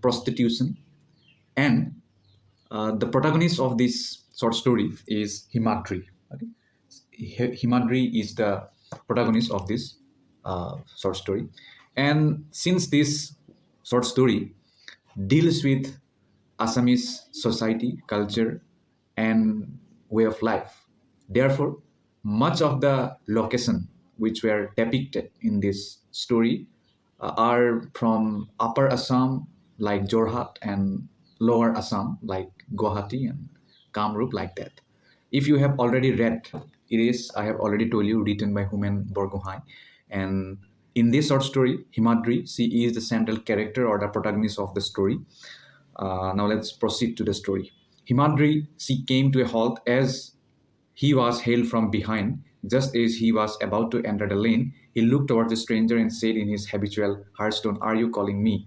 prostitution, and the protagonist of this short story is Himadri. Okay? Himadri is the protagonist of this short story, and since this short story deals with Assamese society, culture, and way of life. Therefore, much of the location which were depicted in this story are from Upper Assam, like Jorhat, and Lower Assam, like Guwahati and Kamrup, like that. If you have already read, it is, I have already told you, written by Homen Borgohain. And in this short story, Himadri, she is the central character or the protagonist of the story. Now let's proceed to the story. Himadri, she came to a halt as he was hailed from behind. Just as he was about to enter the lane, he looked towards the stranger and said in his habitual harsh tone, "Are you calling me?"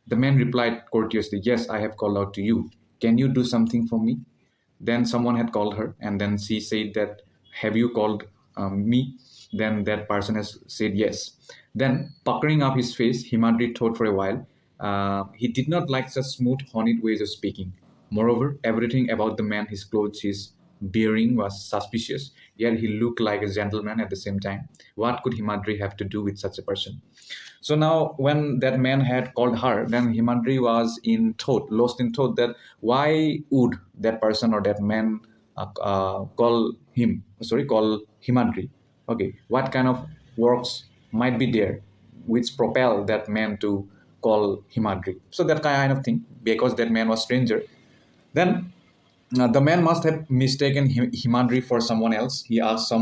The man replied courteously, "Yes, I have called out to you. Can you do something for me?" Then someone had called her, and then she said that, "Have you called me?" Then that person has said yes. Then, puckering up his face, Himadri thought for a while. He did not like such smooth, honeyed ways of speaking. Moreover, everything about the man, his clothes, his bearing was suspicious, yet he looked like a gentleman at the same time. What could Himadri have to do with such a person? So now, when that man had called her, then Himadri was in thought, lost in thought that why would that person or that man call Himadri? Okay, what kind of works might be there which propel that man to call Himadri? So that kind of thing, because that man was stranger. Then the man must have mistaken Himadri for someone else. He asked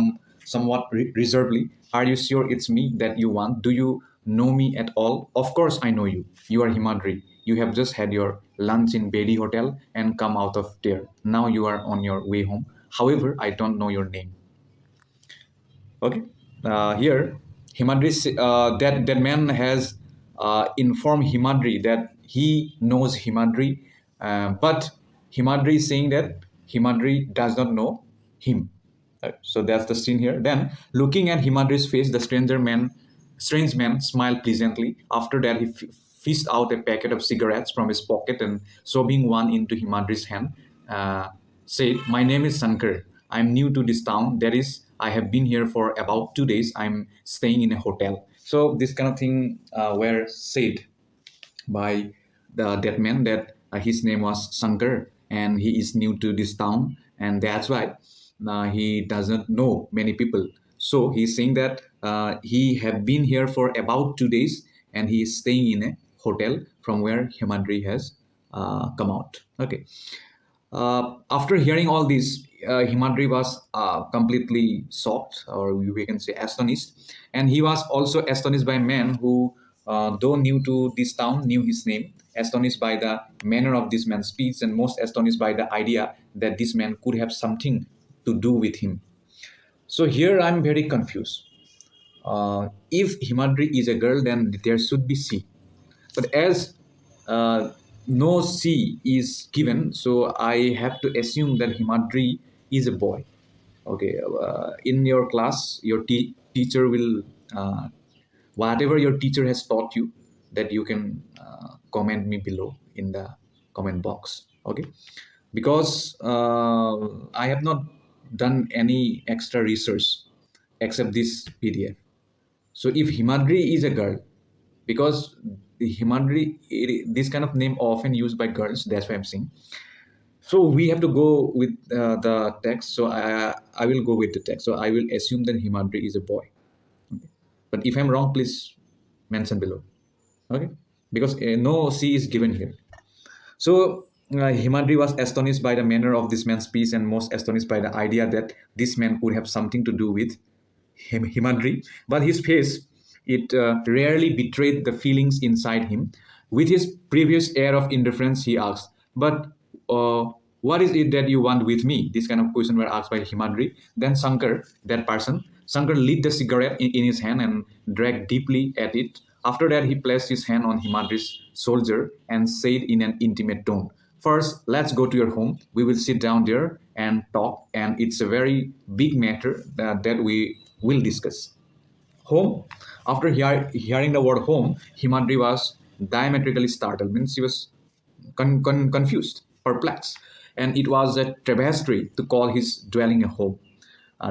somewhat reservedly, "Are you sure it's me that you want? Do you know me at all?" "Of course I know you. You are Himadri. You have just had your lunch in Bedi Hotel and come out of there. Now you are on your way home. However, I don't know your name." Okay. Here, Himadri, that man has informed Himadri that he knows Himadri, but Himadri is saying that Himadri does not know him. So that's the scene here. Then, looking at Himadri's face, the strange man smiled pleasantly. After that, he fished out a packet of cigarettes from his pocket and shoving one into Himadri's hand, said, "My name is Sankar. I'm new to this town. That is, I have been here for about 2 days. I'm staying in a hotel." So this kind of thing were said by that man that his name was Sankar and he is new to this town, and that's why he doesn't know many people. So he's saying that he have been here for about 2 days and he is staying in a hotel from where Himadri has come out. Okay. After hearing all this, Himadri was completely shocked, or we can say astonished. And he was also astonished by a man who, though new to this town, knew his name, astonished by the manner of this man's speech, and most astonished by the idea that this man could have something to do with him. So here I'm very confused. If Himadri is a girl, then there should be C. But as no C is given, so I have to assume that Himadri is a boy. Okay, in your class, your teacher will, whatever your teacher has taught you, that you can comment me below in the comment box. Okay, because I have not done any extra research except this PDF. So if Himadri is a girl, because Himadri, this kind of name often used by girls, that's why I'm saying. So we have to go with the text. So I will go with the text. So I will assume that Himadri is a boy. Okay. But if I'm wrong, please mention below. Okay, because no C is given here. So Himadri was astonished by the manner of this man's speech and most astonished by the idea that this man would have something to do with Himadri. But his face, it rarely betrayed the feelings inside him. With his previous air of indifference, he asked, "But what is it that you want with me?" This kind of question were asked by Himadri. Then Shankar lit the cigarette in his hand and dragged deeply at it. After that, he placed his hand on Himadri's shoulder and said in an intimate tone, "First, let's go to your home. We will sit down there and talk, and it's a very big matter that we will discuss." Home. After hearing the word home, Himadri was diametrically startled, means she was confused, perplexed, and it was a travesty to call his dwelling a home.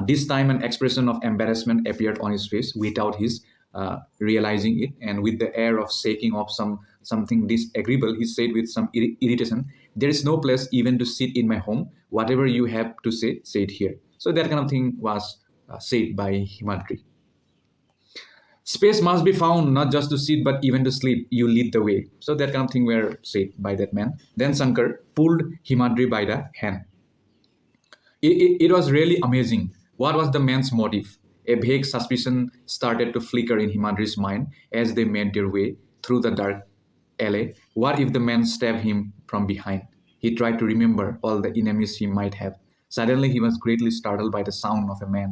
This time, an expression of embarrassment appeared on his face without his realizing it, and with the air of shaking off something disagreeable, he said with some irritation, "There is no place even to sit in my home. Whatever you have to say it here." So that kind of thing was said by Himadri. Space must be found not just to sit but even to sleep. You lead the way. So that kind of thing were said by that man. Then Shankar pulled Himadri by the hand. It was really amazing. What was the man's motive? A vague suspicion started to flicker in Himadri's mind as they made their way through the dark alley. What if the man stabbed him from behind? He tried to remember all the enemies he might have. Suddenly, he was greatly startled by the sound of a man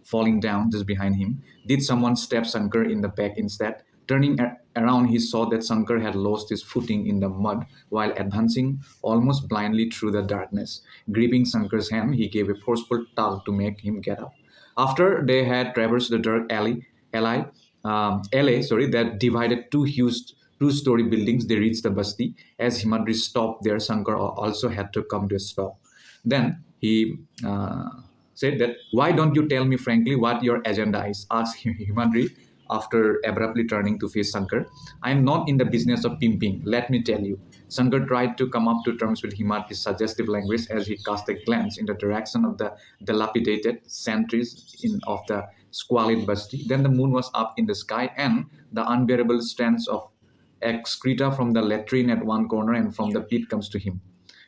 falling down just behind him. Did someone stab Shankar in the back instead? Turning around, he saw that Shankar had lost his footing in the mud while advancing almost blindly through the darkness. Gripping Shankar's hand, he gave a forceful tug to make him get up. After they had traversed the dark alley, that divided two huge two-story buildings, they reached the basti. As Himadri stopped there, Shankar also had to come to a stop. Then he said that, "Why don't you tell me frankly what your agenda is?" asked Himadri after abruptly turning to face Shankar. "I am not in the business of pimping, let me tell you." Shankar tried to come up to terms with Himadri's suggestive language as he cast a glance in the direction of the dilapidated sentries of the squalid basti. Then the moon was up in the sky, and the unbearable stench of excreta from the latrine at one corner and from the pit comes to him.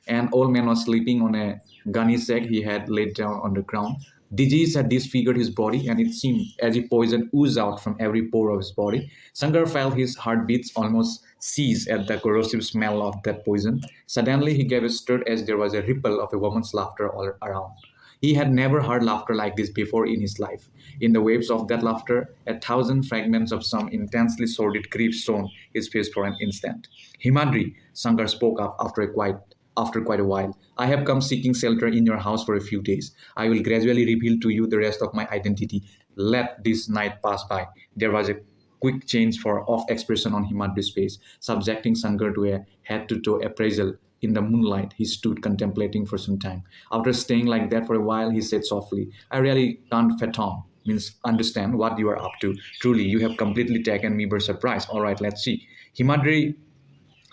An old man was sleeping on a gunny sack he had laid down on the ground. Disease had disfigured his body, and it seemed as if poison oozed out from every pore of his body. Shankar felt his heartbeats almost cease at the corrosive smell of that poison. Suddenly, he gave a start as there was a ripple of a woman's laughter all around. He had never heard laughter like this before in his life. In the waves of that laughter, a thousand fragments of some intensely sordid grief shone his face for an instant. "Himadri," Shankar spoke up after quite a while, "I have come seeking shelter in your house for a few days. I will gradually reveal to you the rest of my identity. Let this night pass by." There was a quick change of expression on Himadri's face, subjecting Shankar to a head-to-toe appraisal. In the moonlight, he stood contemplating for some time. After staying like that for a while, he said softly, "I really can't fathom, means understand what you are up to. Truly, you have completely taken me by surprise. All right, let's see." Himadri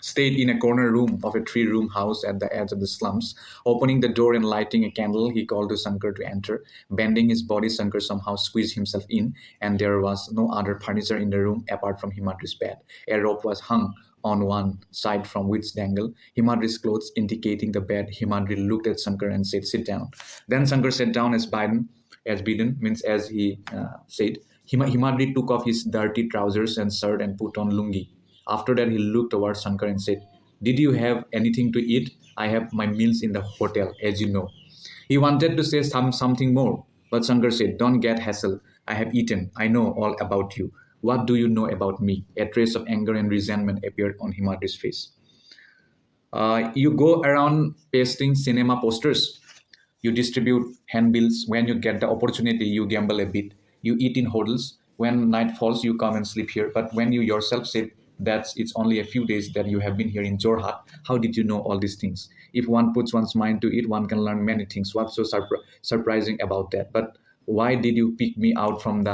stayed in a corner room of a three-room house at the edge of the slums. Opening the door and lighting a candle, he called to Shankar to enter. Bending his body, Shankar somehow squeezed himself in, and there was no other furniture in the room apart from Himadri's bed. A rope was hung on one side from which dangled Himadri's clothes, indicating the bed. Himadri looked at Shankar and said, "Sit down." Then Shankar sat down as bidden, means as he said. Himadri took off his dirty trousers and shirt and put on lungi. After that, he looked towards Shankar and said, "Did you have anything to eat? I have my meals in the hotel, as you know." He wanted to say something more, but Shankar said, "Don't get hassle. I have eaten. I know all about you. What do you know about me?" A trace of anger and resentment appeared on Himadri's face. You go around pasting cinema posters. You distribute handbills. When you get the opportunity, you gamble a bit. You eat in hotels. When night falls, you come and sleep here. But when you yourself said that it's only a few days that you have been here in Jorhat, how did you know all these things? If one puts one's mind to it, one can learn many things. What's so surprising about that? But why did you pick me out from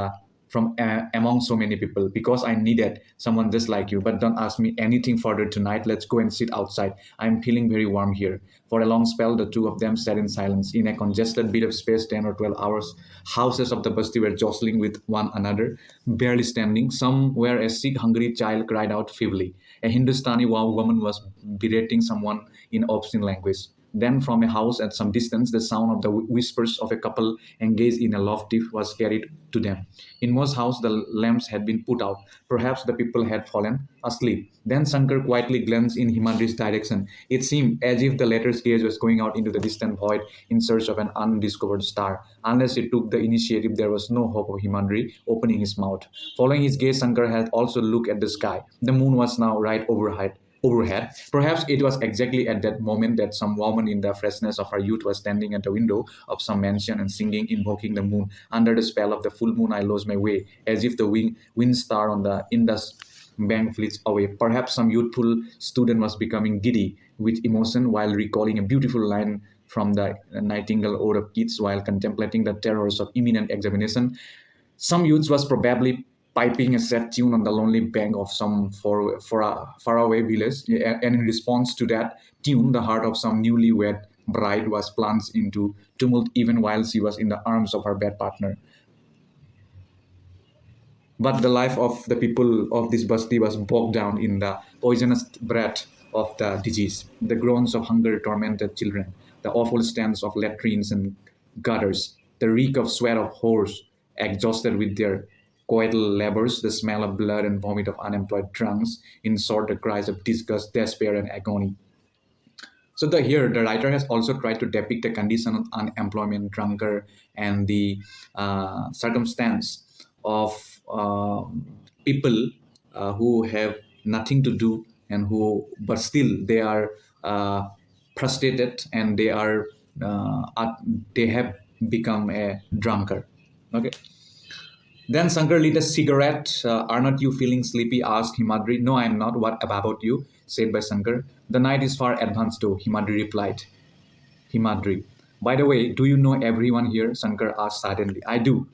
among so many people? Because I needed someone just like you. But don't ask me anything further tonight. Let's go and sit outside. I'm feeling very warm here. For a long spell, the two of them sat in silence. In a congested bit of space, 10 or 12 hours, houses of the basti were jostling with one another, barely standing. Somewhere a sick, hungry child cried out feebly. A Hindustani woman was berating someone in obscene language. Then, from a house at some distance, the sound of the whispers of a couple engaged in a love tiff was carried to them. In most houses, the lamps had been put out. Perhaps the people had fallen asleep. Then Shankar quietly glanced in Himadri's direction. It seemed as if the latter's gaze was going out into the distant void in search of an undiscovered star. Unless he took the initiative, there was no hope of Himadri opening his mouth. Following his gaze, Shankar had also looked at the sky. The moon was now right overhead. Perhaps it was exactly at that moment that some woman in the freshness of her youth was standing at the window of some mansion and singing, invoking the moon. Under the spell of the full moon, I lost my way, as if the wind star on the Indus bank fleets away. Perhaps some youthful student was becoming giddy with emotion while recalling a beautiful line from the Nightingale Ode of Keats while contemplating the terrors of imminent examination. Some youth was probably piping a sad tune on the lonely bank of some faraway village, and in response to that tune, the heart of some newlywed bride was plunged into tumult even while she was in the arms of her bed partner. But the life of the people of this basti was bogged down in the poisonous breath of the disease. The groans of hunger tormented children, the awful stench of latrines and gutters, the reek of sweat of whores, exhausted with their coital labors, the smell of blood and vomit of unemployed drunks, in short, the cries of disgust, despair, and agony. So here the writer has also tried to depict the condition of unemployment, drunkard, and the circumstance of people who have nothing to do and who, but still they are frustrated and they have become a drunkard. Okay. Then Shankar lit a cigarette. Are not you feeling sleepy? Asked Himadri. No, I am not. What about you? Said by Shankar. The night is far advanced though, Himadri replied. Himadri. By the way, do you know everyone here? Shankar asked suddenly. I do.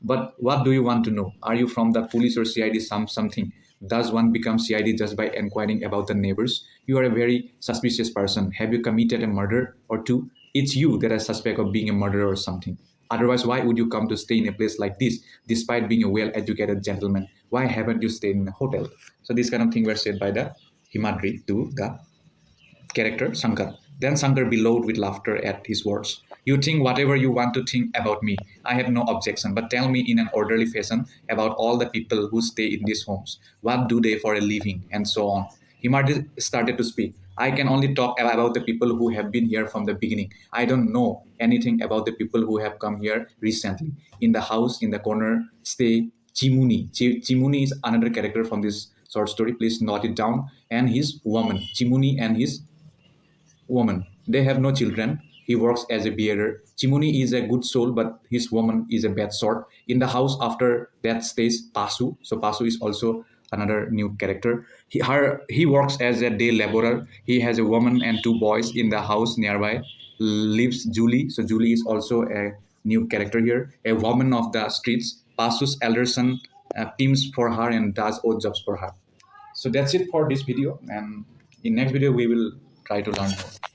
But what do you want to know? Are you from the police or CID something? Does one become CID just by inquiring about the neighbors? You are a very suspicious person. Have you committed a murder or two? It's you that I suspect of being a murderer or something. Otherwise, why would you come to stay in a place like this despite being a well-educated gentleman? Why haven't you stayed in a hotel? So this kind of thing were said by the Himadri to the character Shankar. Then Shankar bellowed with laughter at his words. You think whatever you want to think about me. I have no objection, but tell me in an orderly fashion about all the people who stay in these homes. What do they for a living, and so on. Himadi started to speak. I can only talk about the people who have been here from the beginning. I don't know anything about the people who have come here recently. In the house, in the corner, stay Chimuni. Chimuni is another character from this short story. Please note it down. And his woman. Chimuni and his woman. They have no children. He works as a bearer. Chimuni is a good soul, but his woman is a bad sort. In the house after that stays Pasu. So Pasu is also another new character. He works as a day laborer. He has a woman and two boys. In the house nearby lives Julie. So Julie is also a new character here. A woman of the streets. Pasu's elder son teams for her and does odd jobs for her. So that's it for this video, and in next video we will try to learn more.